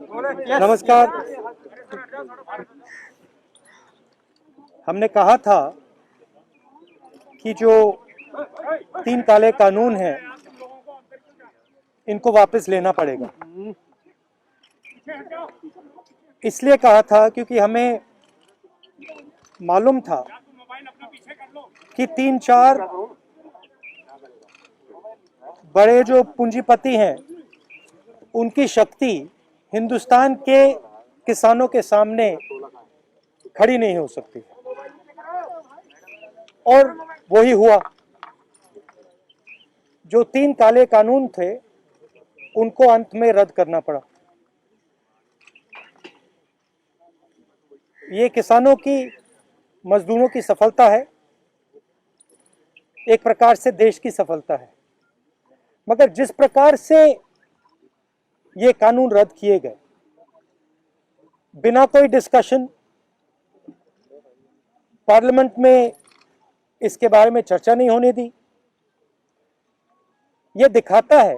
नमस्कार। हमने कहा था कि जो 3 काले कानून हैं इनको वापस लेना पड़ेगा। इसलिए कहा था क्योंकि हमें मालूम था कि 3-4 बड़े जो पूंजीपति हैं उनकी शक्ति हिंदुस्तान के किसानों के सामने खड़ी नहीं हो सकती, और वही हुआ। जो 3 काले कानून थे उनको अंत में रद्द करना पड़ा। ये किसानों की, मजदूरों की सफलता है, एक प्रकार से देश की सफलता है। मगर जिस प्रकार से ये कानून रद्द किए गए, बिना कोई डिस्कशन, पार्लियामेंट में इसके बारे में चर्चा नहीं होने दी, ये दिखाता है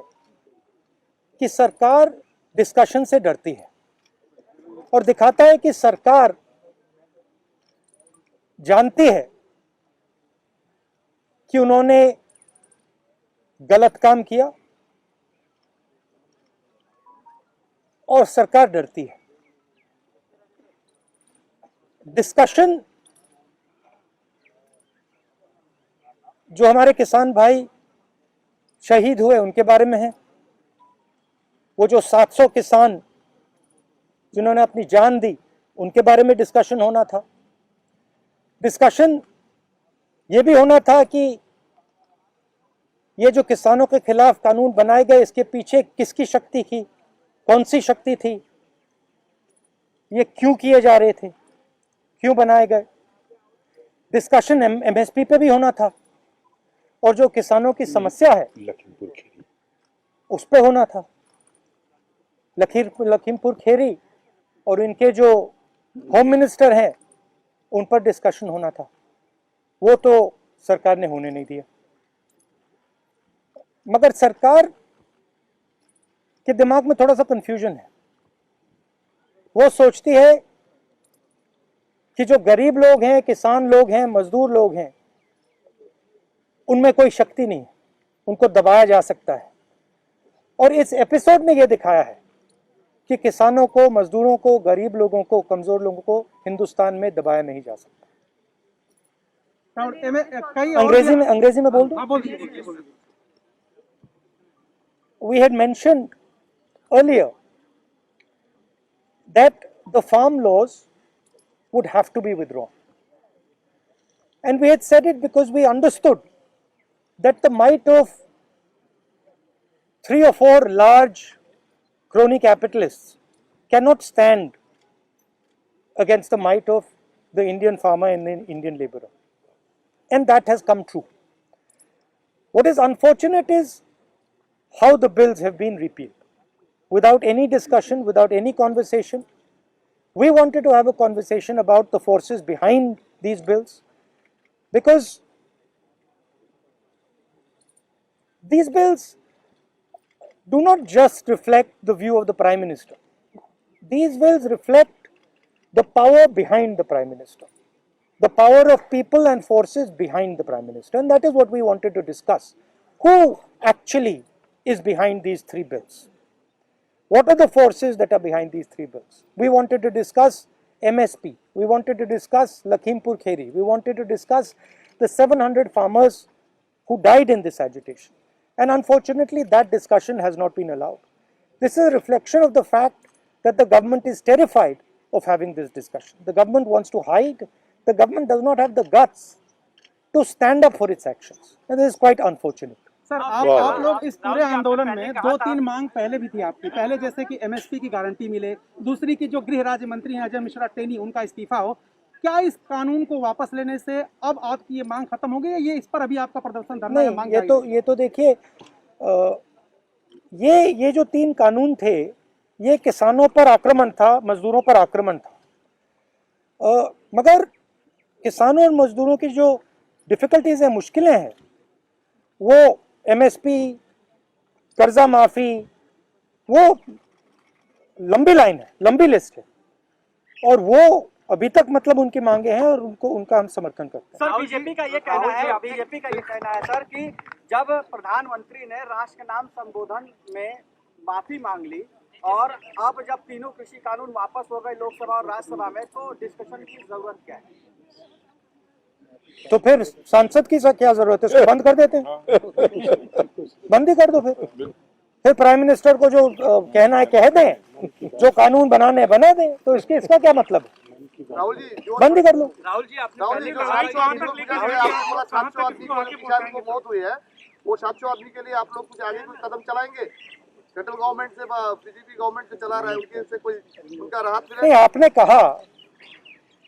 कि सरकार डिस्कशन से डरती है, और दिखाता है कि सरकार जानती है कि उन्होंने गलत काम किया, और सरकार डरती है। डिस्कशन जो हमारे किसान भाई शहीद हुए उनके बारे में है, वो जो 700 किसान जिन्होंने अपनी जान दी उनके बारे में डिस्कशन होना था। डिस्कशन ये भी होना था कि ये जो किसानों के खिलाफ कानून बनाए गए, इसके पीछे किसकी शक्ति थी, कौन सी शक्ति थी, ये क्यों किए जा रहे थे, क्यों बनाए गए। डिस्कशन एमएसपी पे भी होना था, और जो किसानों की समस्या है उस पे होना था। लखीमपुर खेरी और इनके जो होम मिनिस्टर हैं उन पर डिस्कशन होना था, वो तो सरकार ने होने नहीं दिया। मगर सरकार के दिमाग में थोड़ा सा कंफ्यूजन है। वो सोचती है कि जो गरीब लोग हैं, किसान लोग हैं, मजदूर लोग हैं, उनमें कोई शक्ति नहीं है, उनको दबाया जा सकता है। और इस एपिसोड में यह दिखाया है कि किसानों को, मजदूरों को, गरीब लोगों को, कमजोर लोगों को हिंदुस्तान में दबाया नहीं जा सकता। अंग्रेजी में बोल दो। We had mentioned earlier that the farm laws would have to be withdrawn, and we had said it because we understood that the might of 3 or 4 large crony capitalists cannot stand against the might of the Indian farmer and the Indian laborer, and that has come true. What is unfortunate is how the bills have been repealed without any discussion, without any conversation. We wanted to have a conversation about the forces behind these bills, because these bills do not just reflect the view of the Prime Minister. These bills reflect the power behind the Prime Minister, the power of people and forces behind the Prime Minister, and that is what we wanted to discuss. Who actually is behind these 3 bills? What are the forces that are behind these 3 bills? We wanted to discuss MSP. We wanted to discuss Lakhimpur Kheri. We wanted to discuss the 700 farmers who died in this agitation. And unfortunately, that discussion has not been allowed. This is a reflection of the fact that the government is terrified of having this discussion. The government wants to hide. The government does not have the guts to stand up for its actions. And this is quite unfortunate. Sir, आप लोग इस पूरे आंदोलन में 2-3 मांग पहले भी थी आपकी। पहले जैसे कि एमएसपी की गारंटी मिले, दूसरी की जो गृह राज्य मंत्री हैं अजय मिश्रा टेनी, उनका इस्तीफा हो। क्या इस कानून को वापस लेने से अब आपकी ये मांग खत्म हो गई है? ये इस पर अभी आपका प्रदर्शन धरना है? मांग ये तो देखिए, ये जो 3 कानून थे, ये किसानों पर आक्रमण था, मजदूरों पर आक्रमण था। मगर किसानों और मजदूरों की जो डिफिकल्टीज है, मुश्किलें हैं, वो एमएसपी, कर्जा माफी, वो लंबी लाइन है, लंबी लिस्ट है, और वो अभी तक मतलब उनकी मांगे हैं और उनका हम समर्थन करते हैं। सर बीजेपी का ये कहना है सर कि जब प्रधानमंत्री ने राष्ट्र के नाम संबोधन में माफी मांग ली और अब जब तीनों कृषि कानून वापस हो गए लोकसभा और राज्यसभा में, तो डिस्कशन की जरूरत क्या है? तो फिर सांसद की क्या जरूरत है, उसको बंद कर देते हैं, बंद ही कर दो। फिर प्राइम मिनिस्टर को जो कहना है कह दें, जो कानून बनाने बना दें, तो इसका क्या मतलब है? राहुल जी, बंद ही कर लो। राहुल जी, आपने मौत हुई है, वो 700 आदमी के लिए आप लोग कुछ आगे कुछ कदम चलाएंगे? सेंट्रल गवर्नमेंट से, बीजेपी गवर्नमेंट से चला रहा है, उनके से कोई उनका राहत मिले? नहीं, आपने कहा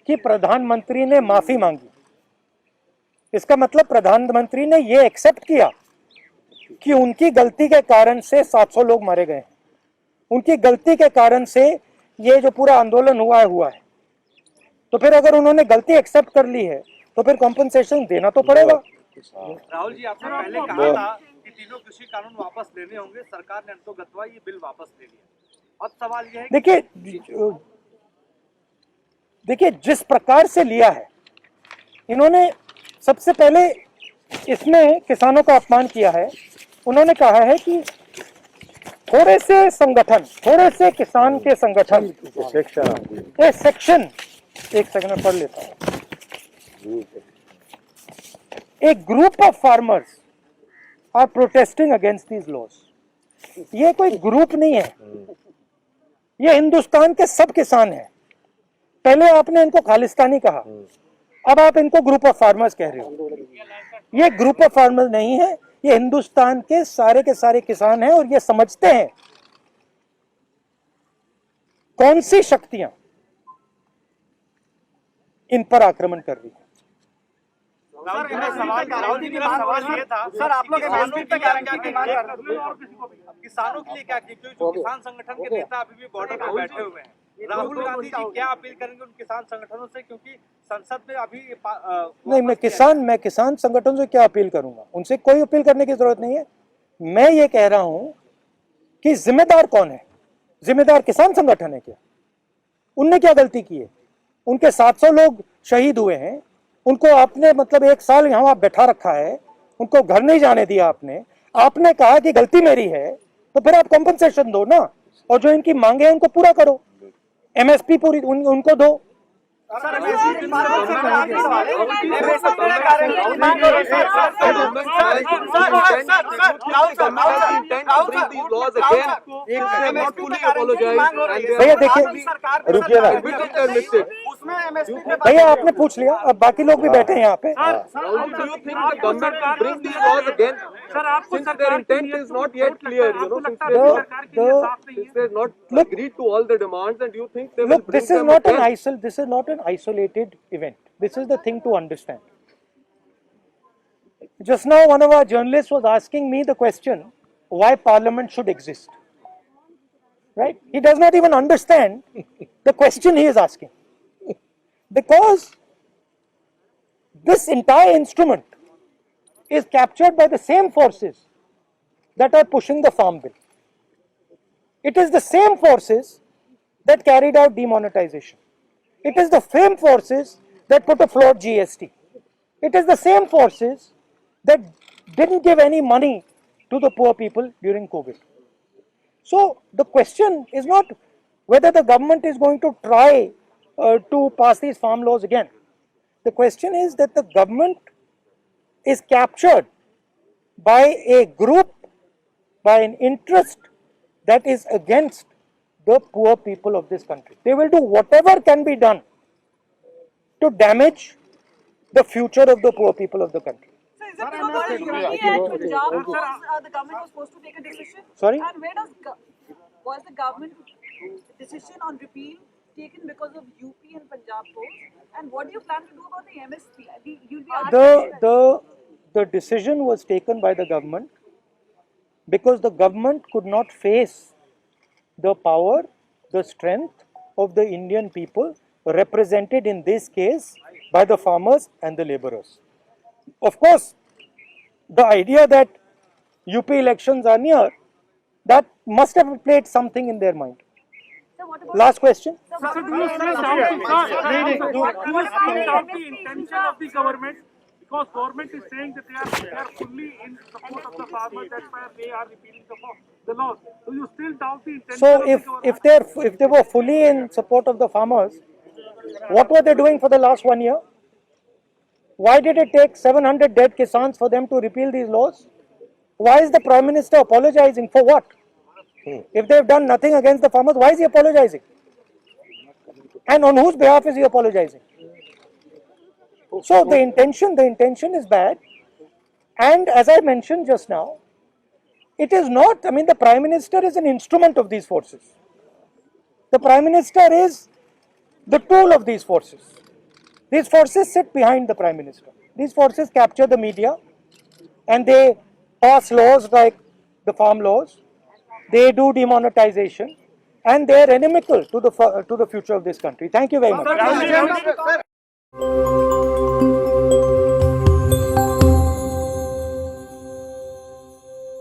कि प्रधानमंत्री ने माफी मांगी, इसका मतलब प्रधानमंत्री ने ये एक्सेप्ट किया कि उनकी गलती के कारण से 700 लोग मारे गए, उनकी गलती के कारण से ये जो पूरा आंदोलन हुआ है। तो फिर अगर उन्होंने गलती एक्सेप्ट कर ली है तो फिर कॉम्पनसेशन देना तो पड़ेगा। राहुल जी, आपने पहले कहा था कि तीनों कृषि कानून वापस लेने होंगे, सरकार ने अंतोगत्वा ये बिल वापस ले लिया। अब सवाल यह है, देखिए जिस प्रकार से लिया है इन्होंने, सबसे पहले इसमें किसानों का अपमान किया है। उन्होंने कहा है कि थोड़े से किसान के संगठन, ये सेक्शन, एक सेकंड में पढ़ लेता हूं। A group of farmers are protesting against these laws। ये कोई ग्रुप नहीं है, ये हिंदुस्तान के सब किसान हैं। पहले आपने इनको खालिस्तानी कहा, अब आप इनको ग्रुप ऑफ फार्मर्स कह रहे हो। ये ग्रुप ऑफ फार्मर्स नहीं है, ये हिंदुस्तान के सारे किसान हैं, और ये समझते हैं कौन सी शक्तियां इन पर आक्रमण कर रही है। सर आप लोग एमएसपी पे गारंटी की मांग कर रहे हैं, किसानों के लिए क्या किया? क्योंकि जो किसान संगठन के नेता अभी भी बॉर्डर पर बैठे हुए हैं, राहुल गांधी जी क्या अपील करेंगे उन किसान संगठनों से? क्योंकि संसद में अभी नहीं, मैं किसान संगठन से क्या अपील करूंगा? उनसे कोई अपील करने की जरूरत नहीं है। मैं ये कह रहा हूं कि जिम्मेदार कौन है? जिम्मेदार किसान संगठन है क्या? उनने क्या गलती की है? उनके 700 लोग शहीद हुए हैं, उनको आपने मतलब 1 साल यहाँ बैठा रखा है, उनको घर नहीं जाने दिया आपने कहा कि गलती मेरी है, तो फिर आप कॉम्पनसेशन दो ना, और जो इनकी मांगे हैं उनको पूरा करो, एमएसपी पूरी उनको दो। भैया देखिए, रुकिए ना भैया, आपने पूछ लिया, अब बाकी लोग भी बैठे हैं यहाँ पे। Look, this is not an isolated event. This is the thing to understand. Just now, one of our journalists was asking me the question, why Parliament should exist. Right? He does not even understand the question he is asking. Because this entire instrument is captured by the same forces that are pushing the Farm Bill. It is the same forces that carried out demonetization. It is the same forces that put a floor GST. It is the same forces that didn't give any money to the poor people during COVID. So the question is not whether the government is going to try to pass these farm laws again. The question is that the government is captured by a group, by an interest that is against the poor people of this country. They will do whatever can be done to damage the future of the poor people of the country. So is it because UP and Punjab was, the government was supposed to take a decision? Sorry? And where was the government decision on repeal taken because of UP and Punjab polls? And what do you plan to do about the MSP? You'll be asked the decision was taken by the government because the government could not face the power, the strength of the Indian people represented in this case by the farmers and the laborers. Of course, the idea that UP elections are near, that must have played something in their mind. Sir, what about Last question. Sir, do you still doubt the intention of the government? Because government is saying that they are fully in support of the farmers. That's why they are repealing the laws. Do you still doubt the intention So of the government? if they were fully in support of the farmers, what were they doing for the last 1 year? Why did it take 700 dead Kisans for them to repeal these laws? Why is the Prime Minister apologizing for what? If they've done nothing against the farmers, why is he apologizing? And on whose behalf is he apologizing? So the intention is bad. And as I mentioned just now, it is not, I mean, the Prime Minister is an instrument of these forces. The Prime Minister is the tool of these forces. These forces sit behind the Prime Minister. These forces capture the media and they pass laws like the farm laws. They do demonetization and they are inimical to the future of this country. Thank you very much. Sir,